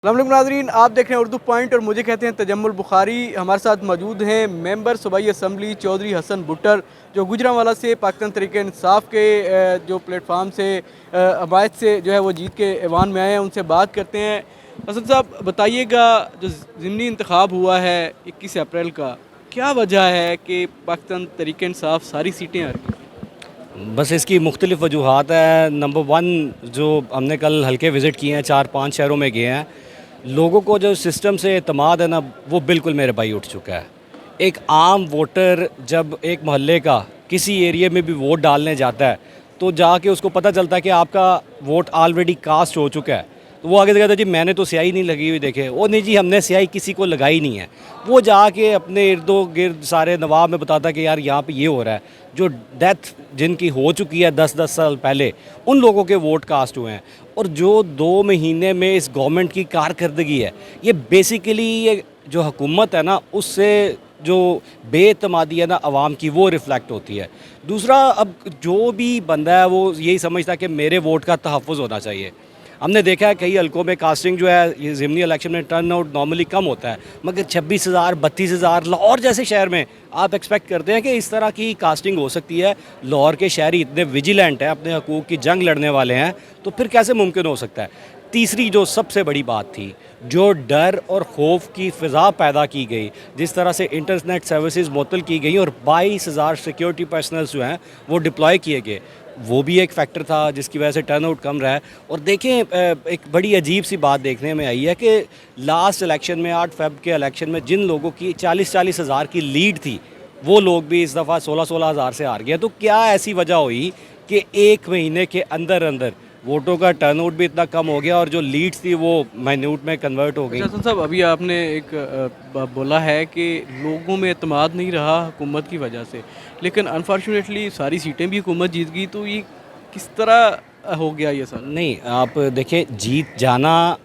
अस्सलाम नाज़रीन, आप देख रहे हैं उर्दू पॉइंट और मुझे कहते हैं तजम्मुल बुखारी। हमारे साथ मौजूद हैं मेंबर सूबाई असम्बली चौधरी हसन भुट्टर, जो गुजरांवाला से पाकिस्तान तहरीक इंसाफ के जो प्लेटफार्म से हमायत से जो है वो जीत के ऐवान में आए हैं। उनसे बात करते हैं। हसन साहब बताइएगा, जो ज़िमनी इंतखाब हुआ है 21 अप्रैल का, क्या वजह है कि पाकिस्तान तहरीक इंसाफ सारी सीटें हार गई? बस इसकी मुख्तलिफ़ वजूहात हैं। नंबर वन, जो हमने कल हल्के विज़िट किए हैं, 4-5 शहरों में गए हैं, लोगों को जो सिस्टम से एतमाद है ना, वो बिल्कुल मेरे भाई उठ चुका है। एक आम वोटर जब एक मोहल्ले का किसी एरिया में भी वोट डालने जाता है, तो जाके उसको पता चलता है कि आपका वोट ऑलरेडी कास्ट हो चुका है, तो वो आगे से कहता है जी मैंने तो स्याही नहीं लगी हुई, देखे वो नहीं जी हमने स्याही किसी को लगाई नहीं है। वो जाके अपने इर्दो गिर्द सारे नवाब में बताता है कि यार यहाँ पे ये हो रहा है। जो डेथ जिनकी हो चुकी है 10-10 साल पहले, उन लोगों के वोट कास्ट हुए हैं। और जो 2 महीने में इस गवर्नमेंट की कारकर्दगी है, ये बेसिकली ये जो हुकूमत है ना, उससे जो बेतमादी है ना आवाम की, वो रिफ़्लेक्ट होती है। दूसरा, अब जो भी बंदा है वो यही समझता है कि मेरे वोट का तहफ़्फ़ुज़ होना चाहिए। हमने देखा है कई हलकों में कास्टिंग जो है, ये ज़िमनी इलेक्शन में टर्न आउट नॉर्मली कम होता है, मगर 26,000 32,000 लाहौर जैसे शहर में आप एक्सपेक्ट करते हैं कि इस तरह की कास्टिंग हो सकती है? लाहौर के शहरी इतने विजिलेंट हैं, अपने हकूक़ की जंग लड़ने वाले हैं, तो फिर कैसे मुमकिन हो सकता है? तीसरी जो सबसे बड़ी बात थी, जो डर और खौफ की फ़िज़ा पैदा की गई, जिस तरह से इंटरनेट सर्विसेज मुअत्तल की गई और 22,000 सिक्योरिटी पर्सनल्स जो हैं वो डिप्लॉय किए गए, वो भी एक फैक्टर था जिसकी वजह से टर्नआउट कम रहा है। और देखें, एक बड़ी अजीब सी बात देखने में आई है कि लास्ट इलेक्शन में 8 फ़रवरी के इलेक्शन में जिन लोगों की 40-40 हज़ार की लीड थी, वो लोग भी इस दफ़ा 16-16 हज़ार से हार गए। तो क्या ऐसी वजह हुई कि 1 महीने के अंदर अंदर वोटों का टर्नआउट भी इतना कम हो गया और जो लीड्स थी वो माइन्यूट में कन्वर्ट हो गई? अच्छा हसन साहब, अभी आपने एक बोला है कि लोगों में एतमाद नहीं रहा हुकूमत की वजह से, लेकिन अनफॉर्चुनेटली सारी सीटें भी हुकूमत जीत गई, तो ये किस तरह हो गया ये सर? नहीं, आप देखिए, जीत जाना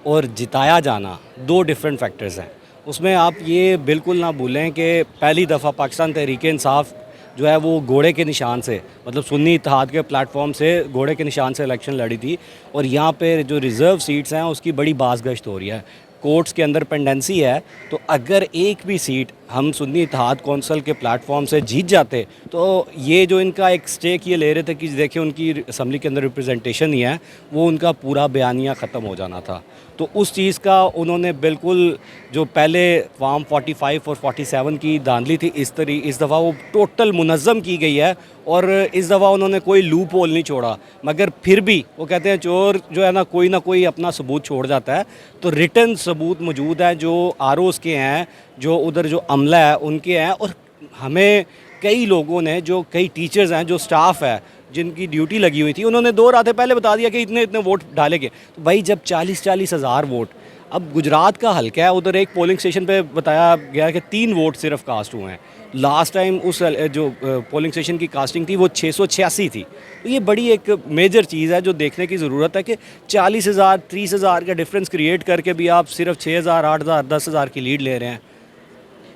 और जिताया जाना 2 डिफरेंट फैक्टर्स हैं। उसमें आप ये बिल्कुल ना भूलें कि पहली दफ़ा पाकिस्तान तहरीक इंसाफ जो है वो घोड़े के निशान से, मतलब सुन्नी इत्तेहाद के प्लेटफॉर्म से घोड़े के निशान से इलेक्शन लड़ी थी। और यहाँ पे जो रिज़र्व सीट्स हैं उसकी बड़ी बाज़गश्त हो रही है। कोर्ट्स के अंदर पेंडेंसी है, तो अगर एक भी सीट हम सुन्नी इत्तेहाद कौंसिल के प्लेटफॉर्म से जीत जाते, तो ये जो इनका एक स्टेक ये ले रहे थे कि देखिए उनकी असम्बली के अंदर रिप्रेजेंटेशन नहीं है, वो उनका पूरा बयानिया ख़त्म हो जाना था। तो उस चीज़ का उन्होंने बिल्कुल, जो पहले फॉर्म 45 और 47 की धांधली थी, इस दफ़ा वो टोटल मुनज़्ज़म की गई है। और इस दफ़ा उन्होंने कोई लूप होल नहीं छोड़ा। मगर फिर भी वो कहते हैं चोर जो है ना कोई अपना सबूत छोड़ जाता है। तो रिटर्न सबूत मौजूद हैं, जो आरओज़ के हैं, जो उधर जो अमला है उनके हैं। और हमें कई लोगों ने, जो कई टीचर्स हैं, जो स्टाफ है जिनकी ड्यूटी लगी हुई थी, उन्होंने 2 रातें पहले बता दिया कि इतने इतने वोट डालेंगे। तो भाई जब 40-40 हज़ार वोट, अब गुजरात का हल्का है, उधर एक पोलिंग स्टेशन पे बताया गया कि 3 वोट सिर्फ कास्ट हुए हैं। लास्ट टाइम उस जो पोलिंग स्टेशन की कास्टिंग थी वो 686 थी। तो ये बड़ी एक मेजर चीज़ है जो देखने की ज़रूरत है कि 40,000 30,000 का डिफरेंस क्रिएट करके भी आप सिर्फ 6,000 8,000 10,000 की लीड ले रहे हैं।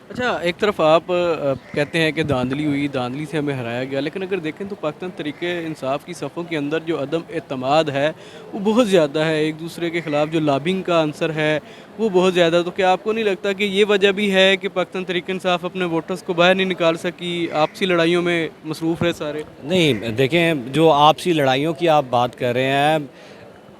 अच्छा, एक तरफ आप कहते हैं कि धांधली हुई, धांधली से हमें हराया गया, लेकिन अगर देखें तो पाकिस्तान तहरीक इंसाफ की सफ़ों के अंदर जो अदम एतमाद है वो बहुत ज़्यादा है। एक दूसरे के ख़िलाफ़ जो लॉबिंग का आंसर है वो बहुत ज़्यादा। तो क्या आपको नहीं लगता कि ये वजह भी है कि पाकिस्तान तहरीक इंसाफ अपने वोटर्स को बाहर नहीं निकाल सकी, आपसी लड़ाइयों में मसरूफ़ रहे सारे? नहीं, देखें, जो आपसी लड़ाइयों की आप बात कर रहे हैं,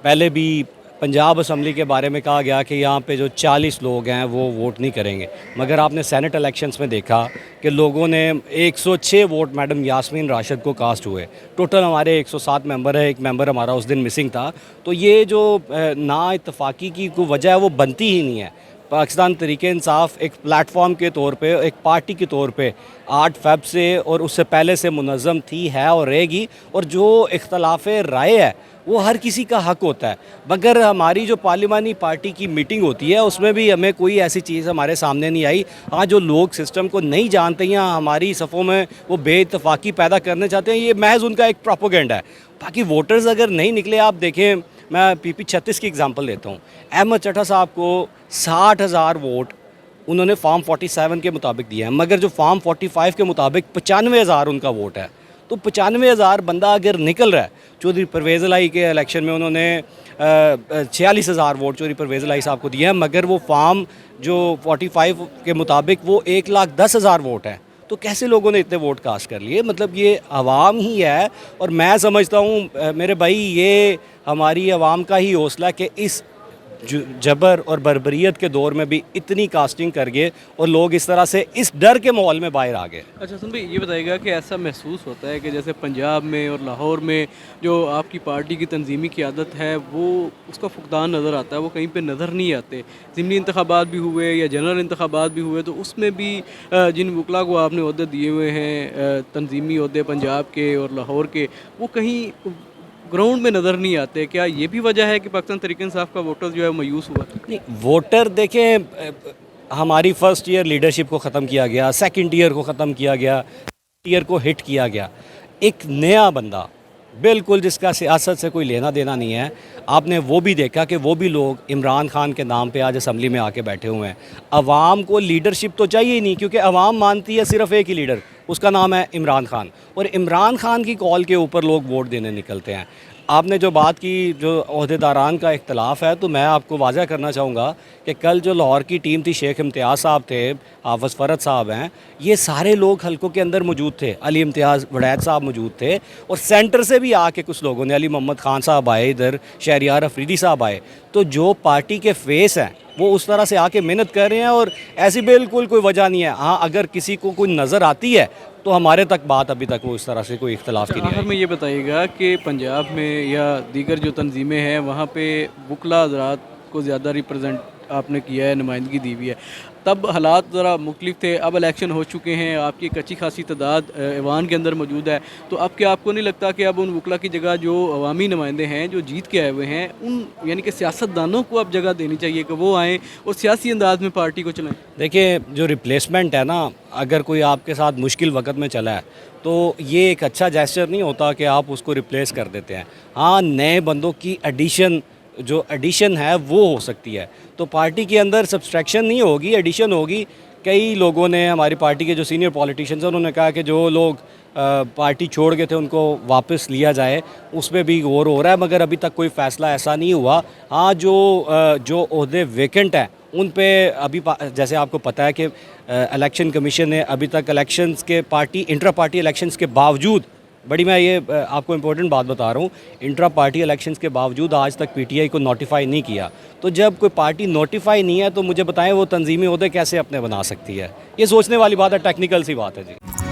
पहले भी पंजाब असम्बली के बारे में कहा गया कि यहाँ पे जो 40 लोग हैं वो वोट नहीं करेंगे। मगर आपने सेनेट इलेक्शंस में देखा कि लोगों ने 106 वोट मैडम यास्मीन राशिद को कास्ट हुए। टोटल हमारे 107 मेंबर है, एक मेंबर हमारा उस दिन मिसिंग था। तो ये जो ना इत्तफाकी की कोई वजह है वो बनती ही नहीं है। पाकिस्तान तहरीक इंसाफ एक प्लेटफॉर्म के तौर पे, एक पार्टी के तौर पे 8 फ़रवरी से और उससे पहले से मुनज़्ज़म थी, है और रहेगी। और जो इख्तलाफ राय है वो हर किसी का हक होता है। मगर हमारी जो पार्लिमानी पार्टी की मीटिंग होती है उसमें भी हमें कोई ऐसी चीज़ हमारे सामने नहीं आई। हाँ, जो लोग सिस्टम को नहीं जानते या हमारी सफ़ों में वो बेइत्तफ़ाक़ी पैदा करना चाहते हैं, ये महज़ उनका एक प्रोपेगेंडा है। बाकी वोटर्स अगर नहीं निकले, आप देखें, मैं पीपी 36 की एग्जांपल देता हूँ। अहमद चट्टा साहब को 60,000 वोट उन्होंने फॉर्म 47 के मुताबिक दिया है, मगर जो फॉर्म 45 के मुताबिक 95,000 उनका वोट है। तो 95,000 बंदा अगर निकल रहा है, चौधरी परवेज़ लाई के इलेक्शन में उन्होंने 46,000 वोट चौधरी परवेज़ लाई साहब को दिए हैं, मगर वो फॉर्म जो 45 के मुताबिक वो 1,10,000 वोट है। तो कैसे लोगों ने इतने वोट कास्ट कर लिए? मतलब ये आवाम ही है। और मैं समझता हूँ मेरे भाई, ये हमारी आवाम का ही हौसला कि इस जबर और बर्बरियत के दौर में भी इतनी कास्टिंग कर गए और लोग इस तरह से इस डर के माहौल में बाहर आ गए। अच्छा हसन भाई, ये बताइएगा कि ऐसा महसूस होता है कि जैसे पंजाब में और लाहौर में जो आपकी पार्टी की तंजीमी क़यादत है वो उसका फुकदान नज़र आता है, वो कहीं पे नज़र नहीं आते। ज़िमनी इंतखाबात भी हुए या जनरल इंतखाबात भी हुए तो उसमें भी जिन वकला को आपने ओहदे दिए हुए हैं, तंजीमी ओहदे पंजाब के और लाहौर के, वो कहीं ग्राउंड में नज़र नहीं आते। क्या ये भी वजह है कि पाकिस्तान तहरीक इंसाफ का वोटर जो है मायूस हुआ? नहीं, वोटर देखें, हमारी फर्स्ट ईयर लीडरशिप को ख़त्म किया गया, सेकंड ईयर को ख़त्म किया गया, ईयर को हिट किया गया। एक नया बंदा बिल्कुल जिसका सियासत से कोई लेना देना नहीं है, आपने वो भी देखा कि वो भी लोग इमरान खान के नाम पे आज असम्बली में आके बैठे हुए हैं। अवाम को लीडरशिप तो चाहिए ही नहीं, क्योंकि अवाम मानती है सिर्फ एक ही लीडर, उसका नाम है इमरान खान, और इमरान खान की कॉल के ऊपर लोग वोट देने निकलते हैं। आपने जो बात की, जो ओहदेदारान का इख्तलाफ है, तो मैं आपको वाज़ह करना चाहूँगा कि कल जो लाहौर की टीम थी, शेख इम्तियाज़ साहब थे, हाफ़िज़ फ़रद साहब हैं, ये सारे लोग हलकों के अंदर मौजूद थे। अली इम्तियाज़ वड़ैत साहब मौजूद थे, और सेंटर से भी आके कुछ लोगों ने, अली मोहम्मद ख़ान साहब आए, इधर शहरियार अफरीदी साहब आए। तो जो पार्टी के फेस हैं वो उस तरह से आके मेहनत कर रहे हैं, और ऐसी बिल्कुल कोई वजह नहीं है। हाँ, अगर किसी को कोई नज़र आती है तो हमारे तक बात अभी तक वो इस तरह से कोई इख्तलाफ की नहीं आखिर आई। में ये बताइएगा कि पंजाब में या दीगर जो तंजीमें हैं वहाँ पे वकला हज़रात को ज़्यादा रिप्रेजेंट आपने किया है, नुमाइंदगी दी हुई है। तब हालात ज़रा मुख्तलिफ थे, अब इलेक्शन हो चुके हैं, आपकी एक अच्छी खासी तादाद ऐवान के अंदर मौजूद है। तो अब क्या आपको नहीं लगता कि अब उन वकला की जगह जो अवामी नुमाइंदे हैं जो जीत के आए हुए हैं, उन यानी कि सियासतदानों को अब जगह देनी चाहिए कि वो आएँ और सियासी अंदाज में पार्टी को चलाएँ? देखिए, जो रिप्लेसमेंट है ना, अगर कोई आपके साथ मुश्किल वक्त में चला है तो ये एक अच्छा जेस्चर नहीं होता कि आप उसको रिप्लेस कर देते हैं। हाँ, नए बंदों की एडिशन है वो हो सकती है, तो पार्टी के अंदर सब्सट्रैक्शन नहीं होगी, एडिशन होगी। कई लोगों ने, हमारी पार्टी के जो सीनियर पॉलिटिशियंस हैं, उन्होंने कहा कि जो लोग पार्टी छोड़ गए थे उनको वापस लिया जाए, उस पर भी गौर हो रहा है, मगर अभी तक कोई फ़ैसला ऐसा नहीं हुआ। हाँ, जो ओहदे वेकेंट हैं उन पे अभी जैसे आपको पता है कि इलेक्शन कमीशन ने अभी तक इलेक्शंस के इंट्रा पार्टी इलेक्शंस के बावजूद, बड़ी मैं ये आपको इम्पोर्टेंट बात बता रहा हूँ, इंट्रा पार्टी इलेक्शंस के बावजूद आज तक पीटीआई को नोटिफाई नहीं किया। तो जब कोई पार्टी नोटिफाई नहीं है तो मुझे बताएं वो तंजीमी ओहदे कैसे अपने बना सकती है? ये सोचने वाली बात है, टेक्निकल सी बात है जी।